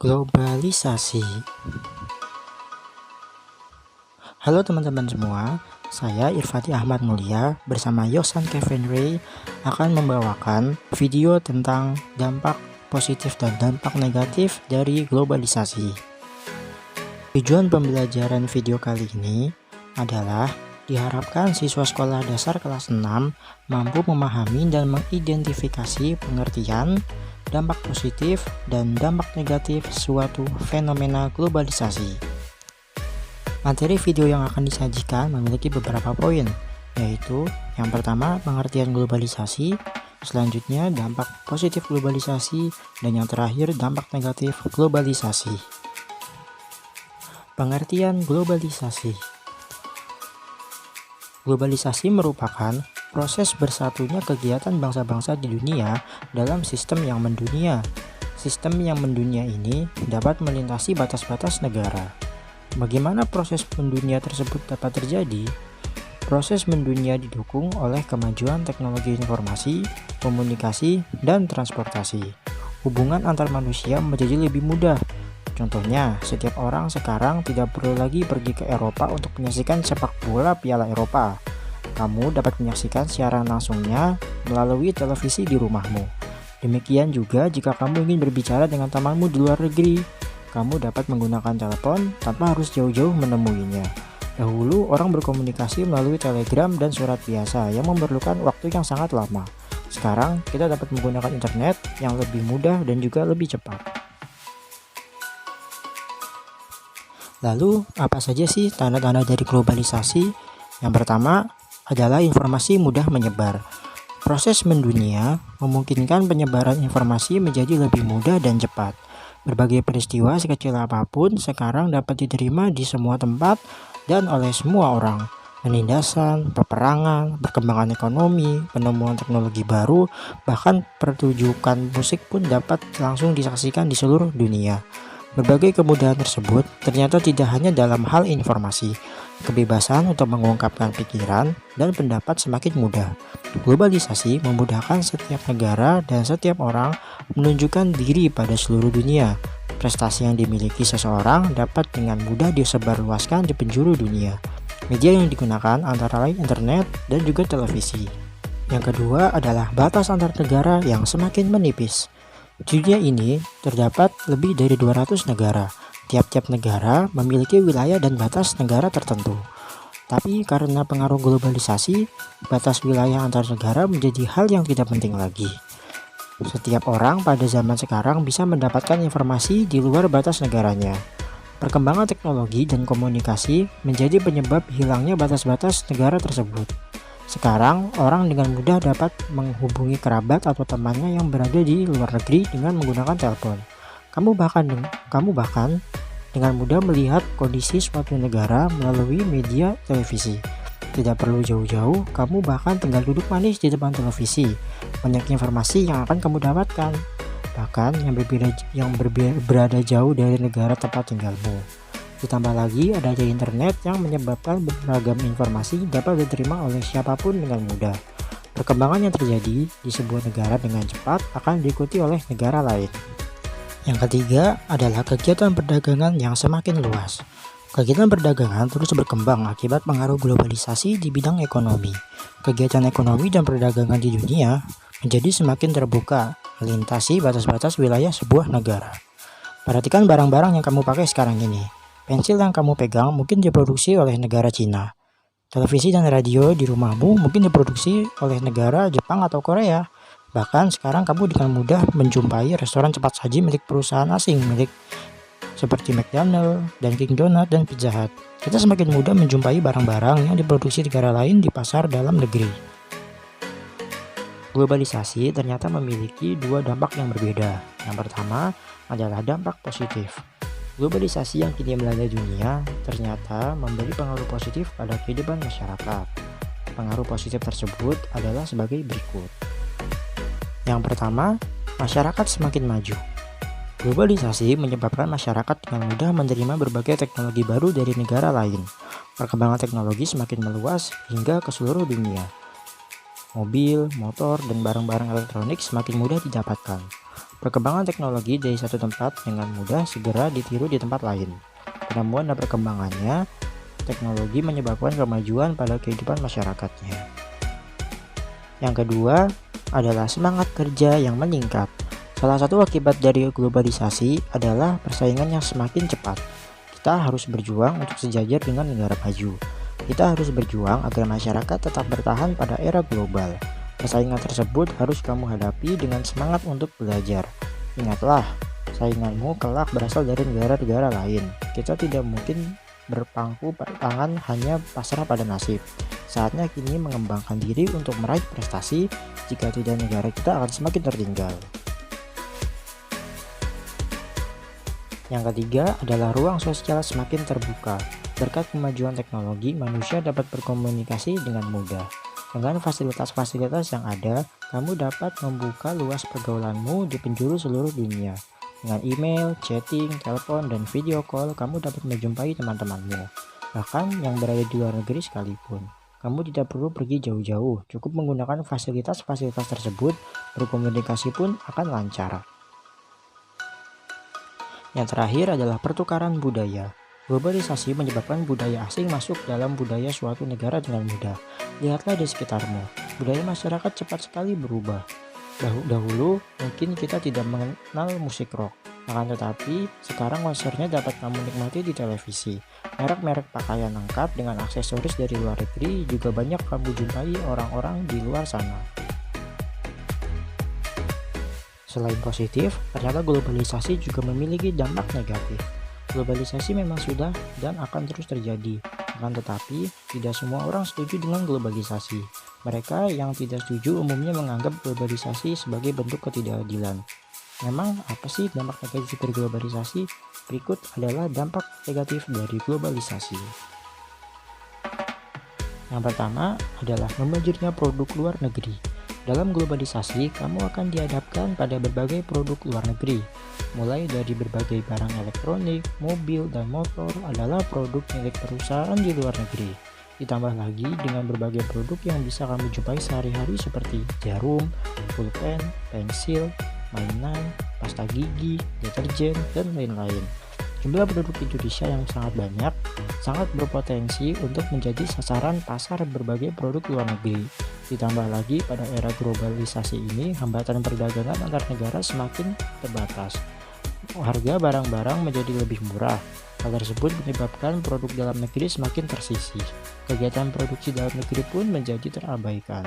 Globalisasi. Halo teman-teman semua, saya Irfati Ahmad Mulia bersama Yosan Kevin Ray akan membawakan video tentang dampak positif dan dampak negatif dari globalisasi. Tujuan pembelajaran video kali ini adalah diharapkan siswa sekolah dasar kelas 6 mampu memahami dan mengidentifikasi pengertian, dampak positif dan dampak negatif suatu fenomena globalisasi. Materi video yang akan disajikan memiliki beberapa poin, yaitu yang pertama pengertian globalisasi, selanjutnya dampak positif globalisasi, dan yang terakhir dampak negatif globalisasi. Pengertian globalisasi. Globalisasi merupakan proses bersatunya kegiatan bangsa-bangsa di dunia dalam sistem yang mendunia. Sistem yang mendunia ini dapat melintasi batas-batas negara. Bagaimana proses mendunia tersebut dapat terjadi? Proses mendunia didukung oleh kemajuan teknologi informasi, komunikasi, dan transportasi. Hubungan antar manusia menjadi lebih mudah. Contohnya, setiap orang sekarang tidak perlu lagi pergi ke Eropa untuk menyaksikan sepak bola Piala Eropa. Kamu dapat menyaksikan siaran langsungnya melalui televisi di rumahmu. Demikian juga jika kamu ingin berbicara dengan temanmu di luar negeri, kamu dapat menggunakan telepon tanpa harus jauh-jauh menemuinya. Dahulu orang berkomunikasi melalui telegram dan surat biasa yang memerlukan waktu yang sangat lama. Sekarang kita dapat menggunakan internet yang lebih mudah dan juga lebih cepat. Lalu, apa saja sih tanda-tanda dari globalisasi? Yang pertama adalah informasi mudah menyebar. Proses mendunia memungkinkan penyebaran informasi menjadi lebih mudah dan cepat. Berbagai peristiwa sekecil apapun sekarang dapat diterima di semua tempat dan oleh semua orang. Penindasan, peperangan, perkembangan ekonomi, penemuan teknologi baru, bahkan pertunjukan musik pun dapat langsung disaksikan di seluruh dunia. Berbagai kemudahan tersebut ternyata tidak hanya dalam hal informasi. Kebebasan untuk mengungkapkan pikiran dan pendapat semakin mudah. Globalisasi memudahkan setiap negara dan setiap orang menunjukkan diri pada seluruh dunia. Prestasi yang dimiliki seseorang dapat dengan mudah disebarluaskan di penjuru dunia. Media yang digunakan antara lain internet dan juga televisi. Yang kedua adalah batas antar negara yang semakin menipis. Di dunia ini terdapat lebih dari 200 negara. Tiap-tiap negara memiliki wilayah dan batas negara tertentu. Tapi karena pengaruh globalisasi, batas wilayah antar negara menjadi hal yang tidak penting lagi. Setiap orang pada zaman sekarang bisa mendapatkan informasi di luar batas negaranya. Perkembangan teknologi dan komunikasi menjadi penyebab hilangnya batas-batas negara tersebut. Sekarang, orang dengan mudah dapat menghubungi kerabat atau temannya yang berada di luar negeri dengan menggunakan telepon. Kamu bahkan dengan mudah melihat kondisi suatu negara melalui media televisi. Tidak perlu jauh-jauh, kamu bahkan tinggal duduk manis di depan televisi. Banyak informasi yang akan kamu dapatkan, bahkan yang berada jauh dari negara tempat tinggalmu. Ditambah lagi adanya internet yang menyebabkan beragam informasi dapat diterima oleh siapapun dengan mudah. Perkembangan yang terjadi di sebuah negara dengan cepat akan diikuti oleh negara lain. Yang ketiga adalah kegiatan perdagangan yang semakin luas. Kegiatan perdagangan terus berkembang akibat pengaruh globalisasi di bidang ekonomi. Kegiatan ekonomi dan perdagangan di dunia menjadi semakin terbuka, melintasi batas-batas wilayah sebuah negara. Perhatikan barang-barang yang kamu pakai sekarang ini. Pensil yang kamu pegang mungkin diproduksi oleh negara Cina. Televisi dan radio di rumahmu mungkin diproduksi oleh negara Jepang atau Korea. Bahkan sekarang kamu dengan mudah menjumpai restoran cepat saji milik perusahaan asing seperti McDonald, Dunkin' Donut, dan Pizza Hut. Kita semakin mudah menjumpai barang-barang yang diproduksi negara lain di pasar dalam negeri. Globalisasi ternyata memiliki dua dampak yang berbeda. Yang pertama adalah dampak positif. Globalisasi yang kini melanda dunia ternyata memberi pengaruh positif pada kehidupan masyarakat. Pengaruh positif tersebut adalah sebagai berikut. Yang pertama, masyarakat semakin maju. Globalisasi menyebabkan masyarakat dengan mudah menerima berbagai teknologi baru dari negara lain. Perkembangan teknologi semakin meluas hingga ke seluruh dunia. Mobil, motor, dan barang-barang elektronik semakin mudah didapatkan. Perkembangan teknologi dari satu tempat dengan mudah segera ditiru di tempat lain. Penemuan dan perkembangannya, teknologi menyebabkan kemajuan pada kehidupan masyarakatnya. Yang kedua adalah semangat kerja yang meningkat. Salah satu akibat dari globalisasi adalah persaingan yang semakin cepat. Kita harus berjuang untuk sejajar dengan negara maju. Kita harus berjuang agar masyarakat tetap bertahan pada era global. Persaingan tersebut harus kamu hadapi dengan semangat untuk belajar. Ingatlah, sainganmu kelak berasal dari negara-negara lain. Kita tidak mungkin berpangku tangan hanya pasrah pada nasib. Saatnya kini mengembangkan diri untuk meraih prestasi, jika tidak negara kita akan semakin tertinggal. Yang ketiga adalah ruang sosial semakin terbuka. Berkat kemajuan teknologi, manusia dapat berkomunikasi dengan mudah. Dengan fasilitas-fasilitas yang ada, kamu dapat membuka luas pergaulanmu di penjuru seluruh dunia. Dengan email, chatting, telepon, dan video call, kamu dapat menjumpai teman-temanmu, bahkan yang berada di luar negeri sekalipun. Kamu tidak perlu pergi jauh-jauh, cukup menggunakan fasilitas-fasilitas tersebut, berkomunikasi pun akan lancar. Yang terakhir adalah pertukaran budaya. Globalisasi menyebabkan budaya asing masuk dalam budaya suatu negara dengan mudah. Lihatlah di sekitarmu, budaya masyarakat cepat sekali berubah. Dahulu mungkin kita tidak mengenal musik rock, akan tetapi sekarang konsernya dapat kamu nikmati di televisi. Merek-merek pakaian lengkap dengan aksesoris dari luar negeri juga banyak kamu jumpai orang-orang di luar sana. Selain positif, ternyata globalisasi juga memiliki dampak negatif. Globalisasi memang sudah dan akan terus terjadi, akan tetapi tidak semua orang setuju dengan globalisasi. Mereka yang tidak setuju umumnya menganggap globalisasi sebagai bentuk ketidakadilan. Memang apa sih dampak negatif dari globalisasi? Berikut adalah dampak negatif dari globalisasi. Yang pertama adalah memajurnya produk luar negeri. Dalam globalisasi, kamu akan dihadapkan pada berbagai produk luar negeri. Mulai dari berbagai barang elektronik, mobil, dan motor adalah produk milik perusahaan di luar negeri. Ditambah lagi dengan berbagai produk yang bisa kamu jumpai sehari-hari seperti jarum, pulpen, pensil, mainan, pasta gigi, deterjen, dan lain-lain. Jumlah penduduk Indonesia yang sangat banyak, sangat berpotensi untuk menjadi sasaran pasar berbagai produk luar negeri. Ditambah lagi pada era globalisasi ini, hambatan perdagangan antar negara semakin terbatas. Harga barang-barang menjadi lebih murah. Hal tersebut menyebabkan produk dalam negeri semakin tersisih. Kegiatan produksi dalam negeri pun menjadi terabaikan.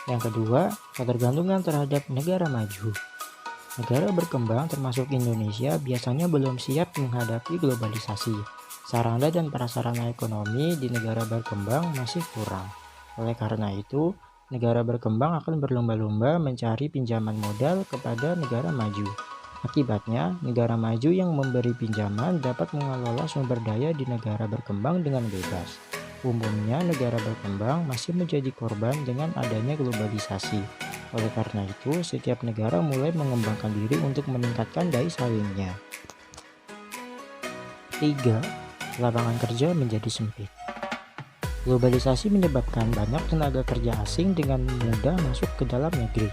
Yang kedua, ketergantungan terhadap negara maju. Negara berkembang termasuk Indonesia biasanya belum siap menghadapi globalisasi. Sarana dan prasarana ekonomi di negara berkembang masih kurang. Oleh karena itu, negara berkembang akan berlomba-lomba mencari pinjaman modal kepada negara maju. Akibatnya, negara maju yang memberi pinjaman dapat mengelola sumber daya di negara berkembang dengan bebas. Umumnya, negara berkembang masih menjadi korban dengan adanya globalisasi. Oleh karena itu, setiap negara mulai mengembangkan diri untuk meningkatkan daya saingnya. 3. Lapangan kerja menjadi sempit. Globalisasi menyebabkan banyak tenaga kerja asing dengan mudah masuk ke dalam negeri.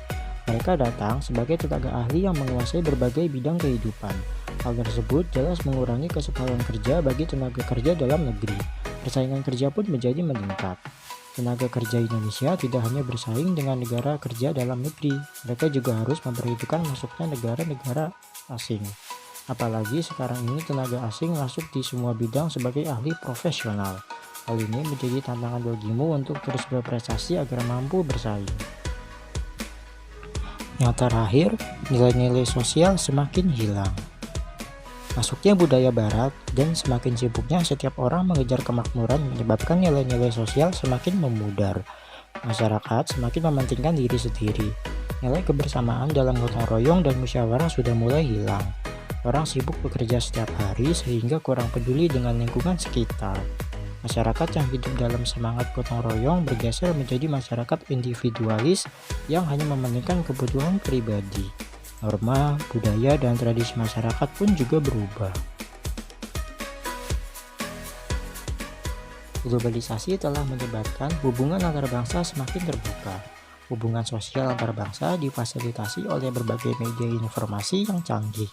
Mereka datang sebagai tenaga ahli yang menguasai berbagai bidang kehidupan. Hal tersebut jelas mengurangi kesempatan kerja bagi tenaga kerja dalam negeri. Persaingan kerja pun menjadi meningkat. Tenaga kerja Indonesia tidak hanya bersaing dengan negara kerja dalam negeri, mereka juga harus memperhitungkan masuknya negara-negara asing. Apalagi sekarang ini tenaga asing masuk di semua bidang sebagai ahli profesional. Hal ini menjadi tantangan bagimu untuk terus berprestasi agar mampu bersaing. Yang terakhir, nilai-nilai sosial semakin hilang. Masuknya budaya barat dan semakin sibuknya setiap orang mengejar kemakmuran menyebabkan nilai-nilai sosial semakin memudar. Masyarakat semakin mementingkan diri sendiri. Nilai kebersamaan dalam gotong royong dan musyawarah sudah mulai hilang. Orang sibuk bekerja setiap hari sehingga kurang peduli dengan lingkungan sekitar. Masyarakat yang hidup dalam semangat gotong royong bergeser menjadi masyarakat individualis yang hanya mementingkan kebutuhan pribadi. Norma, budaya, dan tradisi masyarakat pun juga berubah. Globalisasi telah menyebabkan hubungan antar bangsa semakin terbuka. Hubungan sosial antar bangsa difasilitasi oleh berbagai media informasi yang canggih.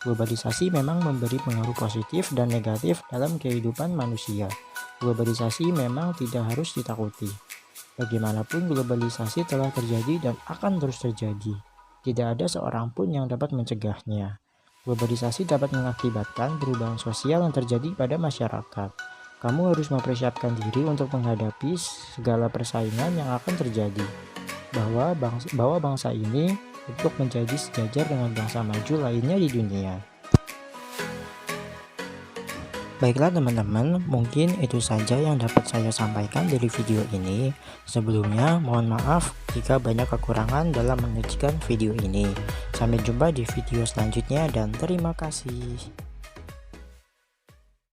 Globalisasi memang memberi pengaruh positif dan negatif dalam kehidupan manusia. Globalisasi memang tidak harus ditakuti. Bagaimanapun globalisasi telah terjadi dan akan terus terjadi. Tidak ada seorang pun yang dapat mencegahnya. Globalisasi dapat mengakibatkan perubahan sosial yang terjadi pada masyarakat. Kamu harus mempersiapkan diri untuk menghadapi segala persaingan yang akan terjadi. Bawa bangsa ini untuk menjadi sejajar dengan bangsa maju lainnya di dunia. Baiklah teman-teman, mungkin itu saja yang dapat saya sampaikan dari video ini. Sebelumnya, mohon maaf jika banyak kekurangan dalam menyajikan video ini. Sampai jumpa di video selanjutnya dan terima kasih.